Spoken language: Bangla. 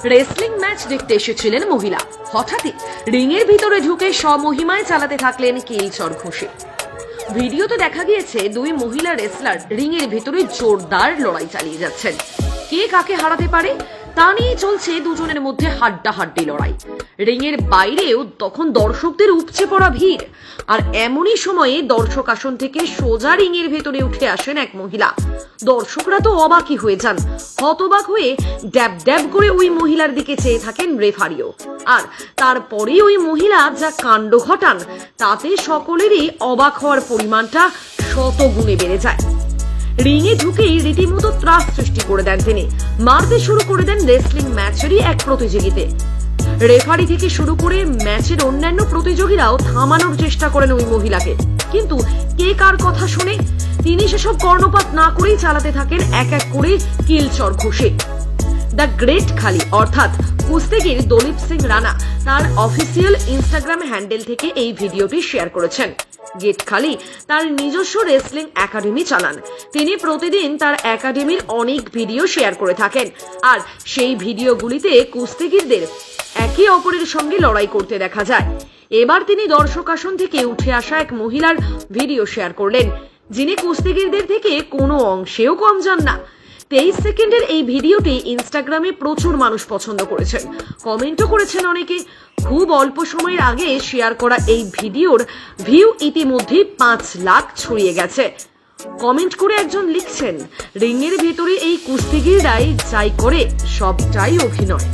রেসলিং ম্যাচ দেখতে এসেছিলেন মহিলা, হঠাৎই রিংয়ের ভিতরে ঢুকে স্বমহিমায় চালাতে থাকলেন কিলচর ঘষে। ভিডিওতে দেখা গিয়েছে দুই মহিলা রেসলার রিংয়ের ভিতরে জোরদার লড়াই চালিয়ে যাচ্ছেন। কে কাকে হারাতে পারে তা নিয়ে চলছে দুজনের মধ্যে হাড্ডাহাড্ডি লড়াই। রিংয়ের বাইরেও তখন দর্শকদের উপচে পড়া ভিড়, আর এমনই সময়ে দর্শক আসন থেকে সোজা রিংয়ের ভেতরে উঠে আসেন এক মহিলা। দর্শকরা তো অবাকই হয়ে যান, হতবাক হয়ে ড্যাব ড্যাব করে ওই মহিলার দিকে চেয়ে থাকেন রেফারিও। আর তারপরে ওই মহিলা যা কাণ্ড ঘটান তাতে সকলেরই অবাক হওয়ার পরিমাণটা শত গুণে বেড়ে যায়। রিংয়ে ঢুকেই রীতিমতো ত্রাস সৃষ্টি করে দেন তিনি, মারতে শুরু করে দেন রেসলিং ম্যাচেরই এক প্রতিযোগীতে। রেফারি থেকে শুরু করে ম্যাচের অন্যান্য প্রতিযোগীরাও থামানোর চেষ্টা করেন ওই মহিলাকে, কিন্তু কে কার কথা শুনে? তিনি সেসব কর্ণপাত না করেই চালাতে থাকেন এক এক করে কিলচর ঘষে। দ্য গ্রেট খালি অর্থাৎ কুস্তিগির দলীপ সিং রানা তার অফিসিয়াল ইনস্টাগ্রাম হ্যান্ডেল থেকে এই ভিডিওটি শেয়ার করেছেন। গেট খালি তার নিজস্ব রেসলিং একাডেমি চালান। তিনি প্রতিদিন তার একাডেমির অনেক ভিডিও শেয়ার করে থাকেন, আর সেই ভিডিওগুলিতে কুস্তিগিরদের একে অপরের সঙ্গে লড়াই করতে দেখা যায়। এবার তিনি দর্শক আসন থেকে উঠে আসা এক মহিলার ভিডিও শেয়ার করলেন, যিনি কুস্তিগিরদের থেকে কোনো অংশেও কম যান না। 23 সেকেন্ডের এই ভিডিওটি ইনস্টাগ্রামে প্রচুর মানুষ পছন্দ করেছেন, কমেন্টও করেছেন অনেকে। খুব অল্প সময়ের আগে শেয়ার করা এই ভিডিওর ভিউ ইতিমধ্যে 5 লাখ ছড়িয়ে গেছে। কমেন্ট করে একজন লিখছেন, রিংয়ের ভেতরে এই কুস্তিগিররাই যাই করে সবটাই অভিনয়।